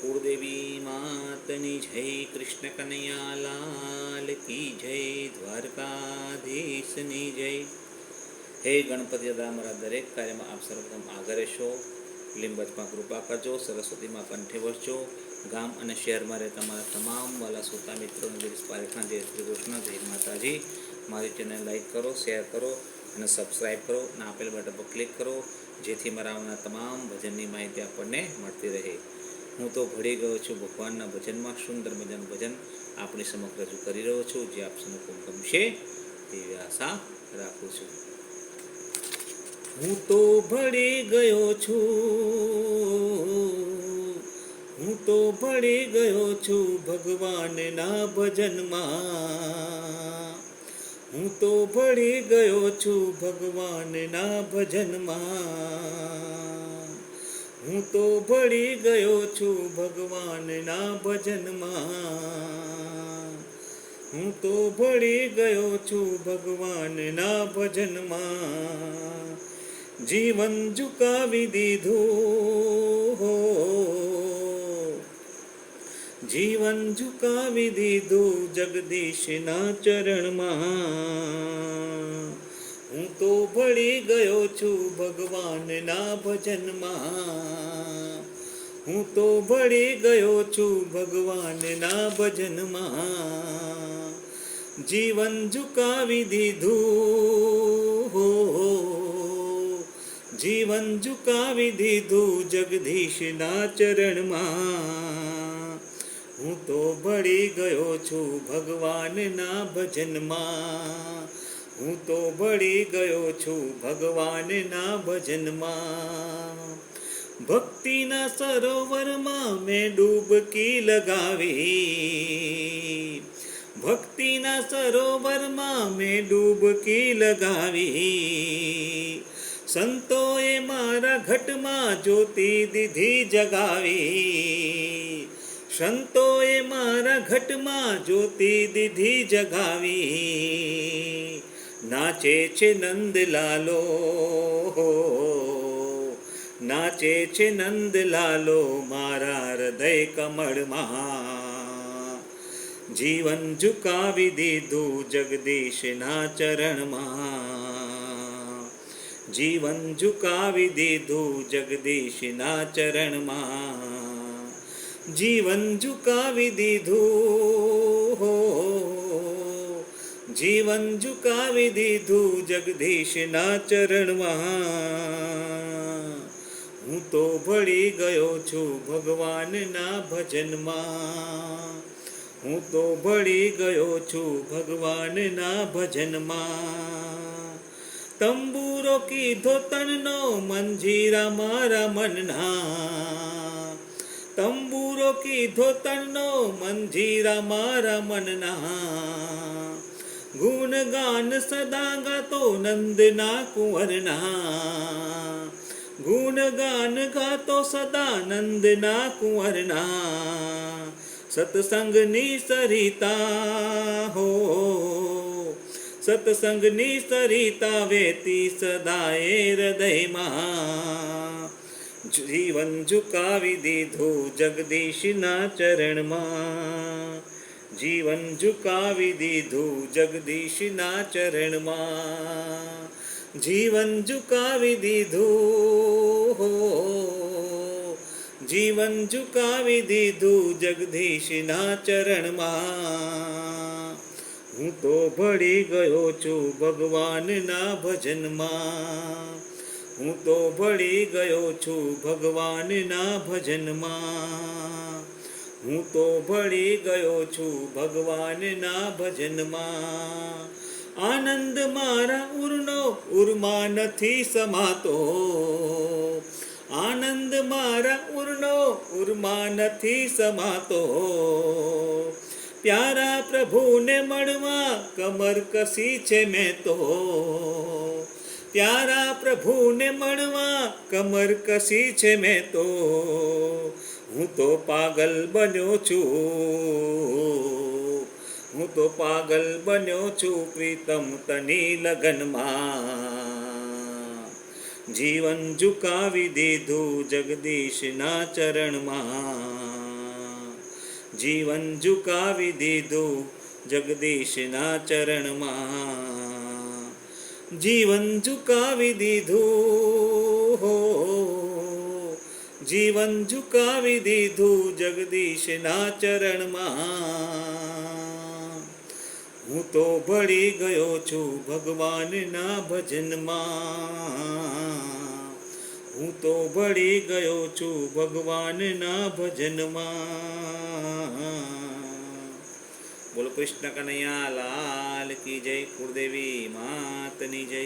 કુળદેવી માતની જય, કૃષ્ણ કનૈયા લાલ કી જય, દ્વારકાધીશની જય. હે ગણપતિ દાદા, અમારા દરેક કાર્યમાં આપ સર્વપ્રથમ આગળ રહેશો. લીંબચમાં કૃપા કરજો, સરસ્વતીમાં કંઠે વસજો. ગામ અને શહેરમાં રહેતા મારા તમામ વાલા શ્રોતા મિત્રોને ગિરીશ પારેખના જય શ્રી કૃષ્ણ, જય માતાજી. મારી ચેનલ લાઈક કરો, શેર કરો અને સબસ્ક્રાઈબ કરો અને આપેલ બટન પર ક્લિક કરો, જેથી મારા આવનાર તમામ ભજનની માહિતી આપણને મળતી રહે. હું તો ભળી ગયો છું ભગવાનના ભજનમાં. સુંદર મજાનું ભજન આપણી સમક્ષ રજૂ કરી રહ્યો છું, જે આપ સૌને ખૂબ ગમશે તેવી આશા રાખું છું. હું તો ભળી ગયો છું, હું તો ભળી ગયો છું ભગવાનના ભજનમાં. હું તો ભળી ગયો છું ભગવાનના ભજનમાં. હું તો ભળી ગયો છું ભગવાનના ભજનમાં. હું તો ભળી ગયો છું ભગવાનના ભજનમાં. જીવન ઝુકાવી દીધું, જીવન ઝુકાવી દીધું જગદીશના ચરણમાં. હું તો ભળી ગયો છું ભગવાનના ભજનમાં. હું તો ભળી ગયો છું ભગવાનના ભજનમાં. જીવન ઝુકાવી દીધું, જીવન ઝુકાવી દીધું જગદીશના ચરણમાં. હું તો ભળી ગયો છું ભગવાનના ભજનમાં. હું તો ભળી ગયો છું ભગવાનના ભજનમાં. ભક્તિના સરોવરમાં મેં ડૂબકી લગાવી, ભક્તિના સરોવરમાં મેં ડૂબકી લગાવી. સંતોએ મારા ઘટમાં જ્યોતિ દીધી જગાવી, સંતોએ મારા ઘટમાં જ્યોતિ દીધી જગાવી. નાચે છે નંદલાલો, નાચે છે નંદલાલો મારા હૃદય કમળમાં. જીવન ઝુકાવી દીધું જગદીશના ચરણમાં. જીવન ઝુકાવી દીધું જગદીશના ચરણમાં. જીવન ઝુકાવી દીધું, જીવન ઝુકાવી દીધું જગદીશના ચરણમાં. હું તો ભળી ગયો છું ભગવાનના ભજનમાં. હું તો ભળી ગયો છું ભગવાનના ભજનમાં. તંબુરો કીધો તનનો મંજીરા મારા મનના. તંબુરો કીધો તનનો મંજીરા મારા મનના. ગુણગાન સદા ગાતો નંદના કુંવરના. ગુણગાન ગાતો સદા નંદના કુંવરના. સત્સંગની સરિતા હો, સત્સંગની સરિતા વહેતી સદાએ હૃદયમાં. જીવન ઝુકાવી દીધું જગદીશના ચરણમાં. જીવન ઝુકાવી દીધું જગદીશના ચરણમાં. જીવન ઝુકાવી દીધું, જીવન ઝુકાવી દીધું જગદીશના ચરણમાં. હું તો ભળી ગયો છું ભગવાનના ભજનમાં. હું તો ભળી ગયો છું ભગવાનના ભજનમાં. હું તો ભળી ગયો છું ભગવાનના ભજનમાં. આનંદ મારા ઉરનો ઉરમાં નથી સમાતો. આનંદ મારા ઉરનો ઉરમાં નથી સમાતો. પ્યારા પ્રભુને મળવા કમર કસી છે મેં તો. પ્યારા પ્રભુને મળવા કમર કસી છે મેં તો. હું તો પાગલ બન્યો છું, હું તો પાગલ બન્યો છું પ્રીતમ તની લગનમાં. જીવન ઝુકાવી દીધું જગદીશના ચરણમાં. જીવન ઝુકાવી દીધું જગદીશના ચરણમાં, જીવન ઝુકાવી દીધું હો, જીવન ઝુકાવી દીધું જગદીશના ચરણમાં. હું તો ભળી ગયો છું ભગવાનના ભજનમાં, હું તો ભળી ગયો છું ભગવાનના ભજનમાં. બોલો કૃષ્ણ કનૈયા લાલ કી જય, કુળદેવી માતની જય.